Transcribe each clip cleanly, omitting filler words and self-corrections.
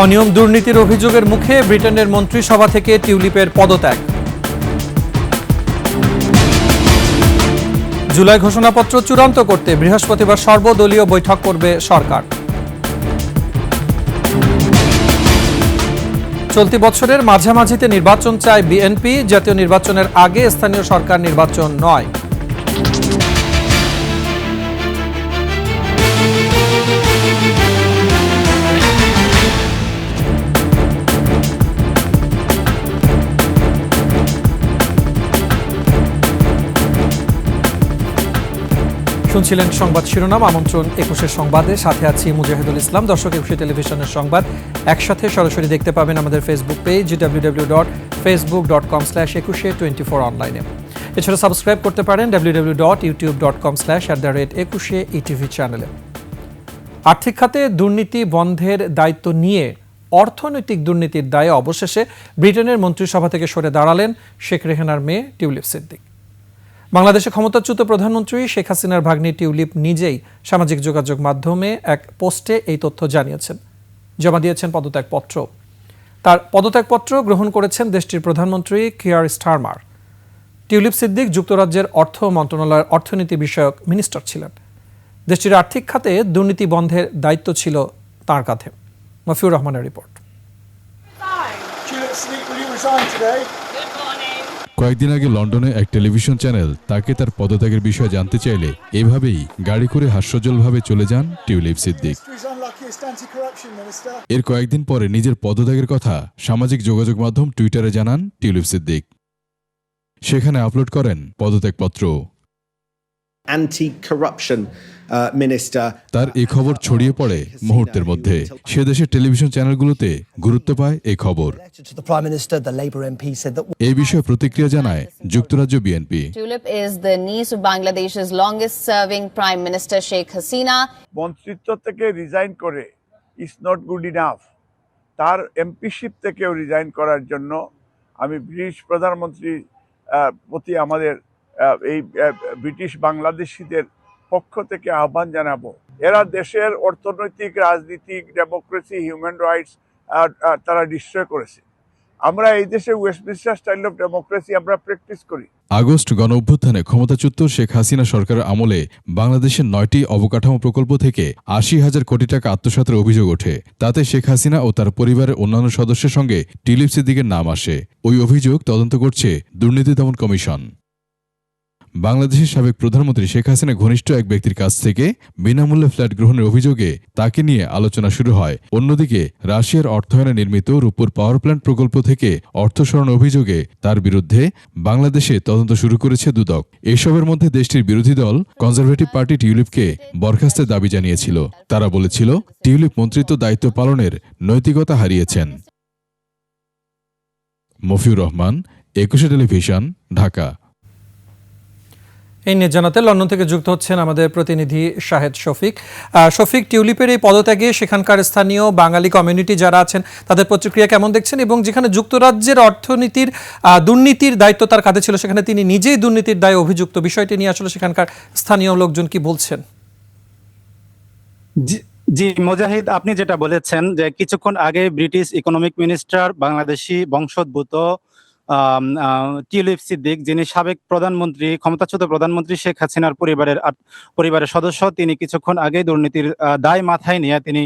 অনিয়ম দুর্নীতির অভিযোগের মুখে ব্রিটেনের মন্ত্রিসভা থেকে টিউলিপের পদত্যাগ। জুলাই ঘোষণাপত্র চূড়ান্ত করতে বৃহস্পতিবার সর্বদলীয় বৈঠক করবে সরকার। চলতি বছরের মাঝামাঝিতে নির্বাচন চায় বিএনপি, জাতীয় নির্বাচনের আগে স্থানীয় সরকার নির্বাচন নয়। শুনছিলেন সংবাদ শিরোনাম। আমন্ত্রণ 21 সংবাদে, সাথে আছি মুজাহিদুল ইসলাম। দর্শক, 21 টেলিভিশনের সংবাদ একসাথে সরাসরি দেখতে পাবেন আমাদের ফেসবুক পেজ www.facebook.com/2124 অনলাইনে। এছাড়া সাবস্ক্রাইব করতে পারেন www.youtube.com/21etv চ্যানেলে। আর্থিক খাতে দুর্নীতি বন্ধের দায়িত্ব নিয়ে অর্থনৈতিক দুর্নীতির দায়ে অবশেষে ব্রিটেনের মন্ত্রিসভা থেকে সরে দাঁড়ালেন শেখ রেহানার মেয়ে টিউলিপ সিদ্দিক। বাংলাদেশে ক্ষমতাচ্যুত প্রধানমন্ত্রী শেখ হাসিনার ভাগ্নি টিউলিপ নিজেই সামাজিক যোগাযোগ মাধ্যমে এক পোস্টে এই তথ্য জানিয়েছেন। জমা দিয়েছেন পদত্যাগপত্র। তার পদত্যাগপত্র গ্রহণ করেছেন দেশটির প্রধানমন্ত্রী কিয়ার স্টারমার। টিউলিপ সিদ্দিক যুক্তরাজ্যের অর্থ মন্ত্রণালয়ের অর্থনীতি বিষয়ক মিনিস্টার ছিলেন। দেশটির আর্থিক খাতে দুর্নীতি বন্ধের দায়িত্ব ছিল তাঁর কাঁধে। মফিউর রহমানের রিপোর্ট। কয়েকদিন আগে লন্ডনে এক টেলিভিশন চ্যানেল তাকে তার পদত্যাগের বিষয়ে জানতে চাইলে এভাবেই গাড়ি করে হাস্যজ্জ্বলভাবে চলে যান টিউলিপ সিদ্দিক। এর কয়েকদিন পরে নিজের পদত্যাগের কথা সামাজিক যোগাযোগ মাধ্যম টুইটারে জানান টিউলিপ সিদ্দিক। সেখানে আপলোড করেন পদত্যাগপত্র। তার এই খবর ছড়িয়ে পড়ে মুহূর্তের মধ্যে। সে দেশের টেলিভিশন চ্যানেলগুলোতে গুরুত্ব পায় এই খবর। এই বিষয়ে প্রতিক্রিয়া জানায় যুক্তরাজ্য BNP. Tulip is the niece of Bangladesh's longest serving Prime Minister Sheikh Hasina. মন্ত্রিত্ব থেকে রিজাইন করে ইজ নট গুড ইনাফ। তার এমপিশিপ থেকেও রিজাইন করার জন্য আমি ব্রিটিশ প্রধানমন্ত্রীর প্রতি আমাদের এই ব্রিটিশ বাংলাদেশিদের পক্ষ থেকে আহ্বান জানাবো। এরা দেশের অর্থনৈতিক, রাজনীতিক, ডেমোক্রেসি, হিউম্যান রাইটস তারা ডিস্ট্রয় করেছে। আমরা এই দেশে ওয়েস্টমিনস্টার স্টাইল অফ ডেমোক্রেসি আমরা প্র্যাকটিস করি। আগস্ট গণ অভ্যুত্থানে ক্ষমতাচ্যুত শেখ হাসিনা সরকারের আমলে বাংলাদেশের 9টি অবকাঠামো প্রকল্প থেকে 80,000 কোটি টাকা আত্মসাতের অভিযোগ ওঠে। তাতে শেখ হাসিনা ও তার পরিবারের অন্যান্য সদস্যের সঙ্গে টিউলিপ সিদ্দিকের নাম আসে। ওই অভিযোগ তদন্ত করছে দুর্নীতি দমন কমিশন। বাংলাদেশের সাবেক প্রধানমন্ত্রী শেখ হাসিনা ঘনিষ্ঠ এক ব্যক্তির কাছ থেকে বিনামূল্যে ফ্ল্যাট গ্রহণের অভিযোগে তাকে নিয়ে আলোচনা শুরু হয়। অন্যদিকে রাশিয়ার অর্থায়নে নির্মিত রূপপুর পাওয়ার প্ল্যান্ট প্রকল্প থেকে অর্থ সরানোর অভিযোগে তার বিরুদ্ধে বাংলাদেশে তদন্ত শুরু করেছে দুদক। এসবের মধ্যে দেশটির বিরোধী দল কনজারভেটিভ পার্টি টিউলিপকে বরখাস্তের দাবি জানিয়েছিল। তারা বলেছিল টিউলিপ মন্ত্রিত্ব দায়িত্ব পালনের নৈতিকতা হারিয়েছেন। মফিউর রহমান, 21 টেলিভিশন, ঢাকা। এই নিয়ে জানাতে লন্ডন থেকে যুক্ত হচ্ছেন আমাদের প্রতিনিধি শাহেদ শফিক। শফিক, টিউলিপের এই পদত্যাগে সেখানকার স্থানীয় বাঙালি কমিউনিটি যারা আছেন তাদের প্রতিক্রিয়া কেমন দেখছেন, এবং যেখানে যুক্তরাজ্যের অর্থনীতির দুর্নীতির দায়িত্ব তার কাঁধে ছিল সেখানে তিনি নিজেই দুর্নীতির দায়ে অভিযুক্ত, বিষয়টি নিয়ে আসলে সেখানকার স্থানীয় লোকজন কি বলছেন? জি মুজাহিদ, আপনি যেটা বলেছেন যে কিছুক্ষণ আগে ব্রিটিশ ইকোনমিক মিনিস্টার বাংলাদেশি বংশোদ্ভূত টিউলিপ সিদ্দিক, যিনি সাবেক প্রধানমন্ত্রী, ক্ষমতাচ্যুত প্রধানমন্ত্রী শেখ হাসিনার পরিবারের সদস্য, তিনি কিছুক্ষণ আগে দুর্নীতির দায় মাথায় নিয়ে তিনি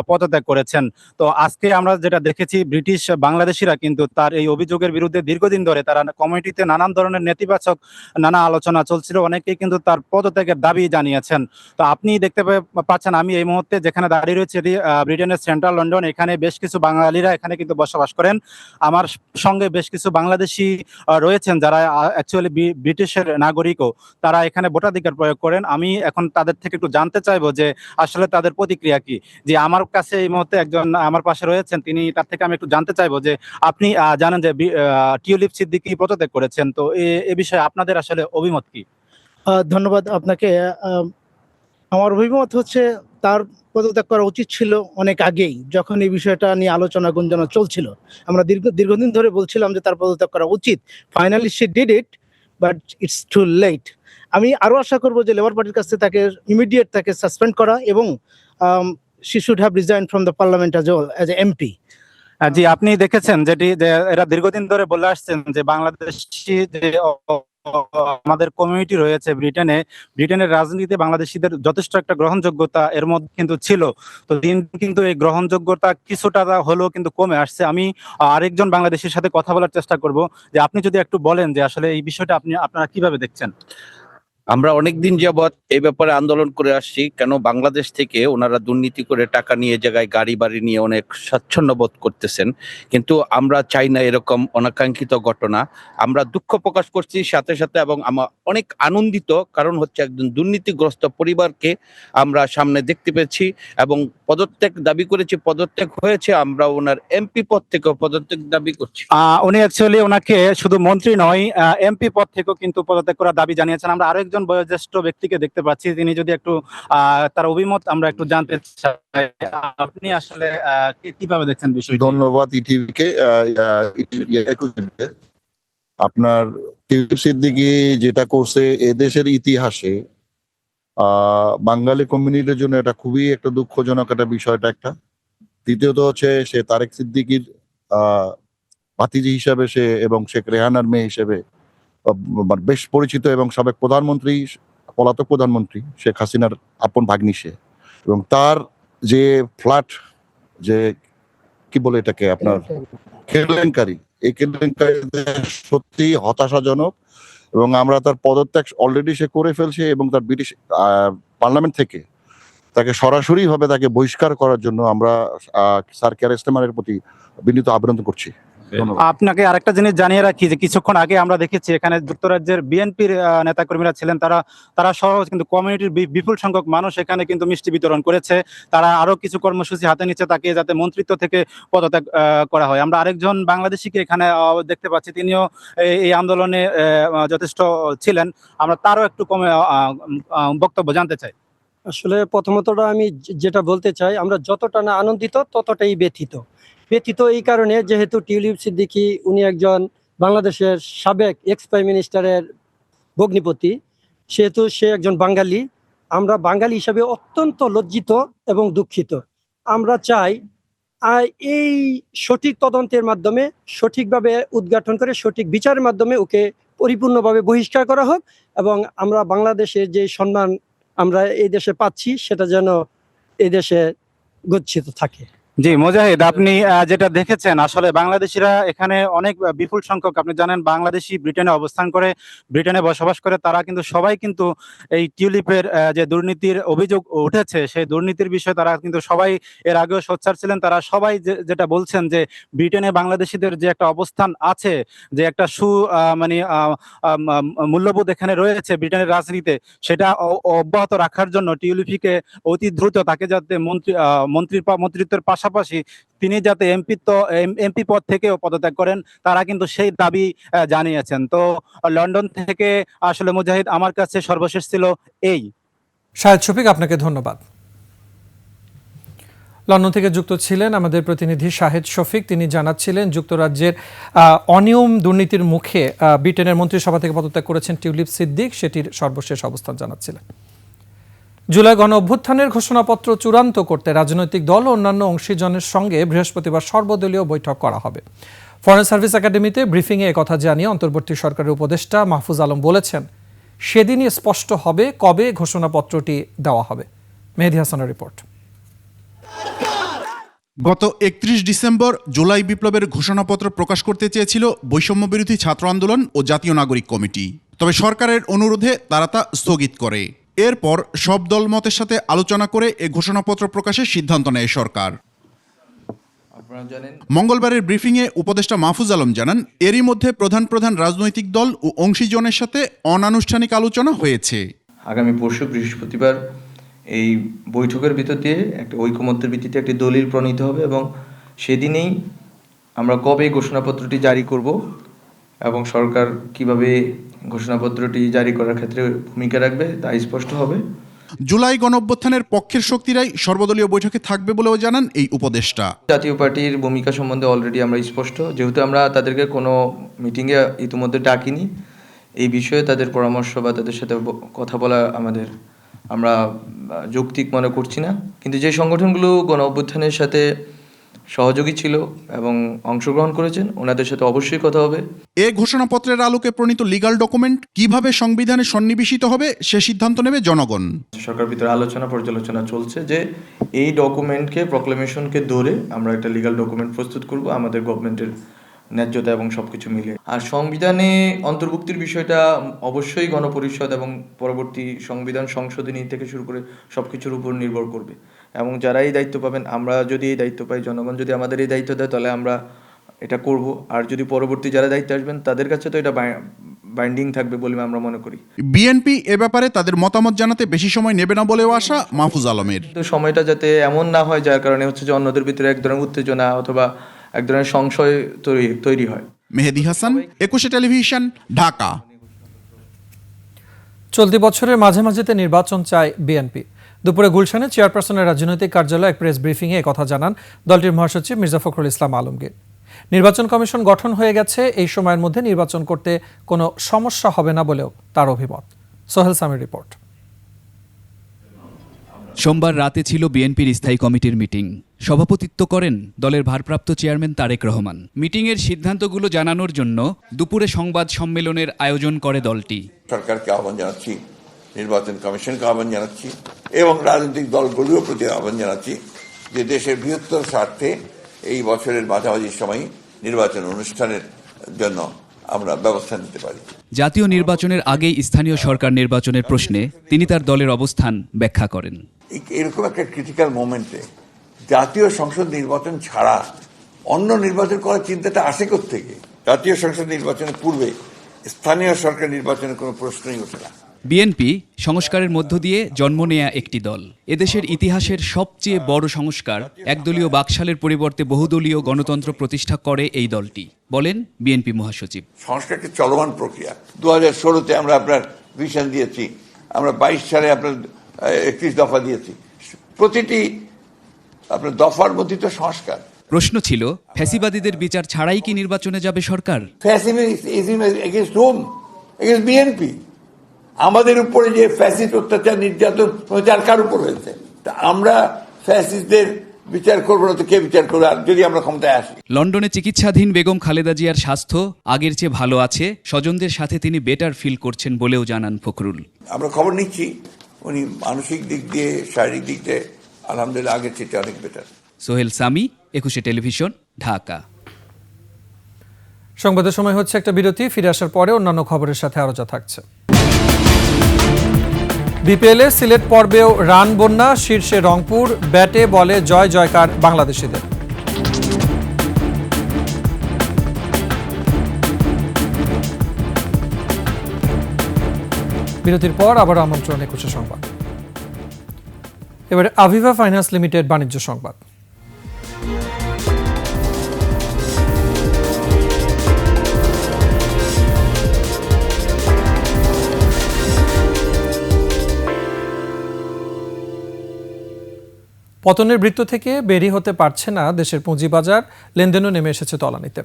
পদত্যাগ করেছেন। তো আজকে আমরা যেটা দেখেছি, ব্রিটিশ বাংলাদেশিরা কিন্তু তার এই অভিযোগের বিরুদ্ধে দীর্ঘদিন ধরে তারা কমিটিতে নানান ধরনের নেতিবাচক নানা আলোচনা চলছিল, অনেকেই কিন্তু তার পদত্যাগের দাবি জানিয়েছেন। তো আপনি দেখতে পাচ্ছেন আমি এই মুহূর্তে যেখানে দাঁড়িয়ে রয়েছে ব্রিটেনের সেন্ট্রাল লন্ডন, এখানে বেশ কিছু বাঙালিরা এখানে কিন্তু বসবাস করেন। আমার সঙ্গে বেশ কিছু বাংলাদেশি রয়েছেন যারা অ্যাকচুয়ালি ব্রিটিশের নাগরিকও, তারা এখানে ভোটাধিকার প্রয়োগ করেন। আমি এখন তাদের থেকে একটু জানতে চাইবো যে আসলে তাদের প্রতিক্রিয়া কি। যে আমার কাছে এই মুহূর্তে একজন আমার পাশে রয়েছেন, তিনি, তার থেকে আমি একটু জানতে চাইবো যে আপনি জানেন যে টিউলিপ সিদ্দিকী পদত্যাগ করেছেন, তো এ বিষয়ে আপনাদের আসলে অভিমত কি? ধন্যবাদ আপনাকে। আমার অভিমত হচ্ছে তার পদত্যাগ করা উচিত ছিল অনেক আগেই, যখন এই বিষয়টা নিয়ে আলোচনা গুঞ্জনা চলছিল। আমরা দীর্ঘদিন ধরে বলছিলাম যে তার পদত্যাগ করা উচিত। Finally she did it, but it's too late. আমি আরো আশা করবো যে লেবার পার্টির কাছে তাকে ইমিডিয়েট তাকে সাসপেন্ড করা এবং she should have resigned from the parliament as well as an MP. জি, আপনি দেখেছেন যে এরা দীর্ঘদিন ধরে বলে আসছেন যে বাংলাদেশি যে আমাদের কমিউনিটি রয়েছে ব্রিটেনের রাজনীতিতে বাংলাদেশিদের যথেষ্ট একটা গ্রহণযোগ্যতা এর মধ্যে কিন্তু ছিল। তো দিন কিন্তু এই গ্রহণযোগ্যতা কিছুটা হলেও কিন্তু কমে আসছে। আমি আরেকজন বাংলাদেশির সাথে কথা বলার চেষ্টা করব, যে আপনি যদি একটু বলেন যে আসলে এই বিষয়টা আপনারা কিভাবে দেখছেন। আমরা অনেকদিন যাবৎ এই ব্যাপারে আন্দোলন করে আসছি, কেন বাংলাদেশ থেকে ওনারা দুর্নীতি করে টাকা নিয়ে জায়গায় গাড়ি বাড়ি নিয়ে অনেক স্বাচ্ছন্দ্য বোধ করতেছেন, কিন্তু আমরা চাই না এরকম অনাকাঙ্ক্ষিত ঘটনা। আমরা দুঃখ প্রকাশ করছি সাথে সাথে, এবং আমরা অনেক আনন্দিত, কারণ হচ্ছে একজন দুর্নীতিগ্রস্ত পরিবারকে আমরা সামনে দেখতে পেয়েছি এবং পদত্যাগ দাবি করেছি, পদত্যাগ হয়েছে। আমরা ওনার এমপি পদ থেকে পদত্যাগ দাবি করছি। উনি অ্যাকচুয়ালি ওনাকে শুধু মন্ত্রী নয়, এমপি পদ থেকেও কিন্তু পদত্যাগ করার দাবি জানিয়েছেন। আমরা আরো একজন বয়োজ্যেষ্ঠ ব্যক্তিকে দেখতে পাচ্ছি, তিনি যদি একটু তার অভিমত আমরা একটু জানতে চাই। আপনি আসলে কিভাবে দেখছেন বিষয়টি? ধন্যবাদ ইটিভিকে। আপনার টিউলিপ সিদ্দিকী যেটা করছে এদেশের ইতিহাসে বাঙালি কমিউনিটির জন্য এটা খুবই একটা দুঃখজনক একটা বিষয়টা একটা। দ্বিতীয়ত হচ্ছে সে তারেক সিদ্দিকীর ভাতিজি হিসাবে সে এবং শেখ রেহানার মেয়ে হিসেবে বেশ পরিচিত, এবং সাবেক প্রধানমন্ত্রী, পলাতক প্রধানমন্ত্রী শেখ হাসিনার আপন ভাগ্নি সে, এবং তার যে ফ্ল্যাট, যে কি বলে এটাকে আপনার কেলেঙ্কারি, এই কেলেঙ্কারি সত্যি হতাশাজনক। এবং আমরা তার পদত্যাগ অলরেডি সে করে ফেলছে, এবং তার ব্রিটিশ পার্লামেন্ট থেকে তাকে সরাসরি ভাবে তাকে বহিষ্কার করার জন্য আমরা স্যার কেয়ার স্টারমারের প্রতি বিনীত আবেদন করছি। আপনাকে আরেকটা জিনিস জানিয়ে রাখি যে কিছুক্ষণ আগে আমরা দেখেছি এখানে যুক্তরাজ্যের বিএনপির নেতাকর্মীরা ছিলেন, তারা সহ কিন্তু কমিউনিটির বিপুল সংখ্যক মানুষ এখানে কিন্তু মিষ্টি বিতরণ করেছে। তারা আরো কিছু কর্মসূচি হাতে নিচ্ছে তাকে যাতে মন্ত্রিত্ব থেকে পদত্যাগ করা হয়। আমরা আরেকজন বাংলাদেশিকে এখানে দেখতে পাচ্ছি, তিনিও এই আন্দোলনে যথেষ্ট ছিলেন। আমরা তারও একটু কমে বক্তব্য জানতে চাই। আসলে প্রথমত আমি যেটা বলতে চাই, আমরা যতটা না আনন্দিত ততটাই ব্যথিত এই কারণে, যেহেতু টিউলিপ সিদ্দিকী উনি একজন বাংলাদেশের সাবেক এক্স প্রাইম মিনিস্টারের ভগ্নিপতি, সেহেতু সে একজন বাঙালি। আমরা বাঙালি হিসাবে অত্যন্ত লজ্জিত এবং দুঃখিত। আমরা চাই এই সঠিক তদন্তের মাধ্যমে সঠিকভাবে উদ্ঘাটন করে সঠিক বিচারের মাধ্যমে ওকে পরিপূর্ণভাবে বহিষ্কার করা হোক, এবং আমরা বাংলাদেশের যে সম্মান আমরা এই দেশে পাচ্ছি সেটা যেন এই দেশে গচ্ছিত থাকে। জি মুজাহিদ, আপনি যেটা দেখেছেন, আসলে বাংলাদেশিরা এখানে অনেক বিপুল সংখ্যক, আপনি জানেন বাংলাদেশি ব্রিটেনে অবস্থান করে, ব্রিটেনে বসবাস করে, তারা কিন্তু সবাই কিন্তু এই টিউলিপের যে দুর্নীতির অভিযোগ উঠেছে সেই দুর্নীতির বিষয়ে তারা কিন্তু সবাই এর আগেও সোচ্চার ছিলেন। তারা সবাই যেটা বলছেন যে ব্রিটেনে বাংলাদেশিদের যে একটা অবস্থান আছে, যে একটা মূল্যবোধ এখানে রয়েছে ব্রিটেনের রাজনীতিতে, সেটা অব্যাহত রাখার জন্য টিউলিপকে অতি দ্রুত তাকে যাতে মন্ত্রিত্বের পাশাপাশি তিনি যাতে এমপি পদ থেকেও পদত্যাগ করেন, তারা কিন্তু সেই দাবি জানিয়েছেন। তো লন্ডন থেকে আসলে মুজাহিদ আমার কাছে সর্বশেষ ছিল এই। শাহেদ শফিক, আপনাকে ধন্যবাদ। লন্ডন থেকে যুক্ত ছিলেন আমাদের প্রতিনিধি শাহেদ শফিক। তিনি জানাচ্ছিলেন যুক্তরাজ্যের অনিয়ম দুর্নীতির মুখে ব্রিটেনের মন্ত্রিসভা থেকে পদত্যাগ করেছেন টিউলিপ সিদ্দিক, সেটির সর্বশেষ অবস্থান জানাচ্ছিলেন। জুলাই গণ অভ্যুত্থানের ঘোষণাপত্র চূড়ান্ত করতে রাজনৈতিক দল ও অন্যান্য অংশীজনের সঙ্গে বৃহস্পতিবার সর্বদলীয় বৈঠক করা হবে। ফরেন সার্ভিস একাডেমিতে ব্রিফিংয়ে একথা জানিয়ে অন্তর্বর্তী সরকারের উপদেষ্টা মাহফুজ আলম বলেছেন, সেদিনই স্পষ্ট হবে কবে ঘোষণাপত্রটি দেওয়া হবে। মেহেদী হাসানের রিপোর্ট। গত 31 ডিসেম্বর জুলাই বিপ্লবের ঘোষণাপত্র প্রকাশ করতে চেয়েছিল বৈষম্য বিরোধী ছাত্র আন্দোলন ও জাতীয় নাগরিক কমিটি, তবে সরকারের অনুরোধে তারা তা স্থগিত করে। এরপর সব দলমতের সাথে আলোচনা করে এ ঘোষণাপত্র প্রকাশের সিদ্ধান্ত নেয় সরকার। মঙ্গলবারের ব্রিফিংয়ে উপদেষ্টা মাহফুজ আলম জানান, এরই মধ্যে প্রধান রাজনৈতিক দল ও অংশীজনের সাথে অনানুষ্ঠানিক আলোচনা হয়েছে। আগামী পরশু বৃহস্পতিবার এই বৈঠকের ভিতর দিয়ে একটা ঐকমত্যের ভিত্তিতে একটি দলিল প্রণীত হবে, এবং সেদিনেই আমরা কবে ঘোষণাপত্রটি জারি করব এবং সরকার কিভাবে ঘোষণাপত্রটি জারি করার ক্ষেত্রে ভূমিকা রাখবে তা স্পষ্ট হবে। জুলাই গণঅভ্যুত্থানের পক্ষের শক্তিরাই সর্বদলীয় বৈঠকে থাকবে বলেও জানান এই উপদেষ্টা। জাতীয় পার্টির ভূমিকা সম্বন্ধে অলরেডি আমরা স্পষ্ট, যেহেতু আমরা তাদেরকে কোনো মিটিংয়ে ইতিমধ্যে ডাকিনি, এই বিষয়ে তাদের পরামর্শ বা তাদের সাথে কথা বলা আমাদের আমরা যৌক্তিক মনে করছি না। কিন্তু যে সংগঠনগুলো গণ অভ্যুত্থানের সাথে সহযোগী ছিল এবং অংশগ্রহণ করেছেন ওনাদের সাথে অবশ্যই কথা হবে। এ ঘোষণাপত্রের আলোকে প্রণীত লিগ্যাল ডকুমেন্ট কিভাবে সংবিধানে সন্নিবেশিত হবে সে সিদ্ধান্ত নেবে জনগণ। সরকার ভিতরে আলোচনা পর্যালোচনা চলছে যে এই ডকুমেন্টকে প্রক্লেমেশনকে ধরে আমরা একটা লিগ্যাল ডকুমেন্ট প্রস্তুত করব আমাদের গভর্নমেন্টের ন্যায্যতা এবং সবকিছু মিলে। আর সংবিধানে অন্তর্ভুক্তির বিষয়টা অবশ্যই গণপরিষদ এবং পরবর্তী সংবিধান সংশোধনী থেকে শুরু করে সবকিছুর উপর নির্ভর করবে এবং যারা এই দায়িত্ব পাবেন, আমরা যদি এই দায়িত্ব পাই, জনগণ যদি আমাদের এই দায়িত্ব দেয় তাহলে আমরা এটা করব। আর যদি পরবর্তী যারা দায়িত্ব আসবেন তাদের কাছে তো এটা বাইন্ডিং থাকবে বলে আমরা মনে করি। বিএনপি এ ব্যাপারে তাদের মতামত জানাতে বেশি সময় নেবে না বলেও আশা মাহফুজ আলমের। তো সময়টা যাতে এমন না হয় যার কারণে হচ্ছে যে অন্যদের ভিতরে এক ধরনের উত্তেজনা অথবা এক ধরনের সংশয় তৈরি হয়। মেহেদী হাসান, 21 টেলিভিশন, ঢাকা। চলতি বছরের মাঝামাঝিতে নির্বাচন চায় বিএনপি। দুপুরে গুলশানে চেয়ারপারসনের রাজনৈতিক কার্যালয়ে এক প্রেস ব্রিফিংয়ে একথা জানান দলটির মহাসচিব মির্জা ফখরুল ইসলাম আলমগীর। নির্বাচন কমিশন গঠন হয়ে গেছে, এই সময়ের মধ্যে নির্বাচন করতে কোনো সমস্যা হবে না বলেও তার অভিমত। সোহেল সামির রিপোর্ট। সোমবার রাতে ছিল বিএনপির স্থায়ী কমিটির মিটিং। সভাপতিত্ব করেন দলের ভারপ্রাপ্ত চেয়ারম্যান তারেক রহমান। মিটিংয়ের সিদ্ধান্তগুলো জানানোর জন্য দুপুরে সংবাদ সম্মেলনের আয়োজন করে দলটি। সরকারকে আহ্বান জানাচ্ছি, নির্বাচন কমিশনকে আহ্বান জানাচ্ছি এবং রাজনৈতিক দলগুলোর প্রতি আহ্বান জানাচ্ছি যে দেশের বৃহত্তর স্বার্থে এই বছরের মাঝামাঝি সময় নির্বাচন অনুষ্ঠানের জন্য আমরা ব্যবস্থা নিতে পারি। জাতীয় নির্বাচনের আগেই স্থানীয় সরকার নির্বাচনের প্রশ্নে তিনি তার দলের অবস্থান ব্যাখ্যা করেন। এরকম একটা ক্রিটিক্যাল মোমেন্টে জাতীয় সংসদ নির্বাচন ছাড়া অন্য নির্বাচন করার চিন্তাটা আসে কোত্থেকে? জাতীয় সংসদ নির্বাচনের পূর্বে স্থানীয় সরকার নির্বাচনের কোনো প্রশ্নই ওঠে না। বিএনপি সংস্কারের মধ্য দিয়ে জন্ম নেয়া একটি দল। এদেশের ইতিহাসের সবচেয়ে বড় সংস্কার একদলীয় বাকশালের পরিবর্তে বহুদলীয় গণতন্ত্র প্রতিষ্ঠা করে এই দলটি, বলেন বিএনপি মহাসচিব। সংস্কার একটি চলমান প্রক্রিয়া। 2016-তে আমরা আপনার ভিশন দিয়েছি, আমরা 22 সালে আপনার 31 দফা দিয়েছি। প্রতিটি আপনার দফার মধ্যে তো সংস্কার। প্রশ্ন ছিল, ফ্যাসিবাদীদের বিচার ছাড়াই কি নির্বাচনে যাবে সরকার? বিএনপি আমাদের উপরে যে ফ্যাসিস্ট অত্যাচার নির্যাতন কার উপর হয়েছে, তা আমরা ফ্যাসিস্টদের বিচার করবো না তো কে বিচার করবে যদি আমরা ক্ষমতায় আসি? লন্ডনে চিকিৎসাধীন বেগম খালেদা জিয়ার স্বাস্থ্য আগের চেয়ে ভালো আছে, স্বজনদের সাথে তিনি বেটার ফিল করছেন বলেও জানান ফখরুল। আমরা খবর নিচ্ছি উনি মানসিক দিক দিয়ে, শারীরিক দিক দিয়ে আলহামদুলিল্লাহ আগের চেয়ে অনেক বেটার। সোহেল সামি, 21 টেলিভিশন, ঢাকা। সংবাদের সময় হচ্ছে একটা বিরতি। ফিরে আসার পরে অন্যান্য খবরের সাথে আরো যা থাকছে। বিপিএলে সিলেট পর্বেও রান বন্যা, শীর্ষে রংপুর, ব্যাটে বলে জয় জয়কার বাংলাদেশিদের। বিরতির পর আবার আমন্ত্রণ 21 সংবাদ। এবারে আভিভা ফাইন্যান্স লিমিটেড বাণিজ্য সংবাদ। পতনের বৃত্ত থেকে বেরিয়ে হতে পারছে না দেশের পুঁজিবাজার, লেনদেনও নেমে এসেছে তলানিতে।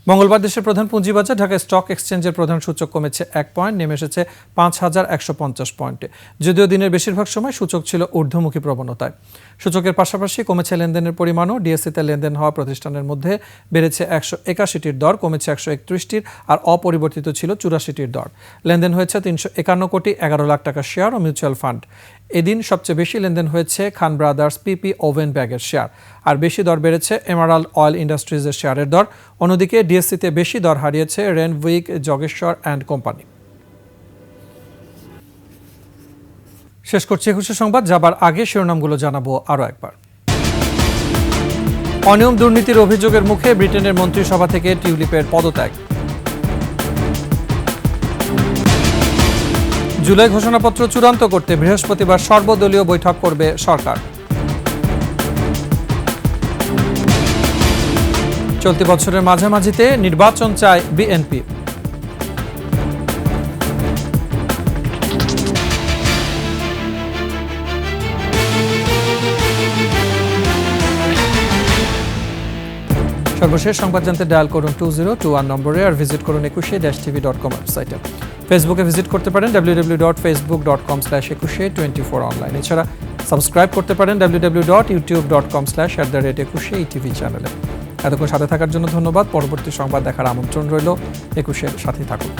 মঙ্গলবার দেশের প্রধান পুঁজিবাজার ঢাকা স্টক এক্সচেঞ্জের প্রধান সূচক কমেছে 1 পয়েন্ট, নেমে এসেছে 5150 পয়েন্টে। যদিও দিনের বেশিরভাগ সময় সূচক ছিল ঊর্ধ্বমুখী প্রবণতায়। সূচকের পাশাপাশি কমেছে লেনদেনের পরিমাণও। ডিএসসিতে লেনদেন হওয়া প্রতিষ্ঠানের মধ্যে বেড়েছে 181টির দর, কমেছে 131টির, আর অপরিবর্তিত ছিল 84টির দর। লেনদেন হয়েছে 351 কোটি 11 লাখ টাকার শেয়ার ও মিউচুয়াল ফান্ড। এদিন সবচেয়ে বেশি লেনদেন হয়েছে খান ব্রাদার্স পিপি ওভেন ব্যাগের শেয়ার, আর বেশি দর বেড়েছে এমারাল্ড অয়েল ইন্ডাস্ট্রিজের শেয়ারের দর। অন্যদিকে ডিএসসিতে বেশি দর হারিয়েছে রেনউইক, জগেশ্বর অ্যান্ড কোম্পানি। শেষ করছি 21 সংবাদ। যাবার আগে শিরোনামগুলো জানাবো আরও একবার। অনিয়ম দুর্নীতির অভিযোগের মুখে ব্রিটেনের মন্ত্রিসভা থেকে টিউলিপের পদত্যাগ। জুলাই ঘোষণাপত্র চূড়ান্ত করতে বৃহস্পতিবার সর্বদলীয় বৈঠক করবে সরকার। চলতি বছরের মাঝামাঝিতে নির্বাচন চায় বিএনপি। সর্বশেষ সংবাদ জানতে ডায়াল করুন 2021 নম্বরে, আর ভিজিট করুন 21-tv.com ওয়েবসাইটে। ফেসবুকে ভিজিট করতে পারেন www.facebook.com/2124 অনলাইন। এছাড়া সাবস্ক্রাইব করতে পারেন www.youtube.com/21 চ্যানেলে। এতক্ষণ সাথে থাকার জন্য ধন্যবাদ। পরবর্তী সংবাদ দেখার আমন্ত্রণ রইল। 21-এর সাথে থাকুন।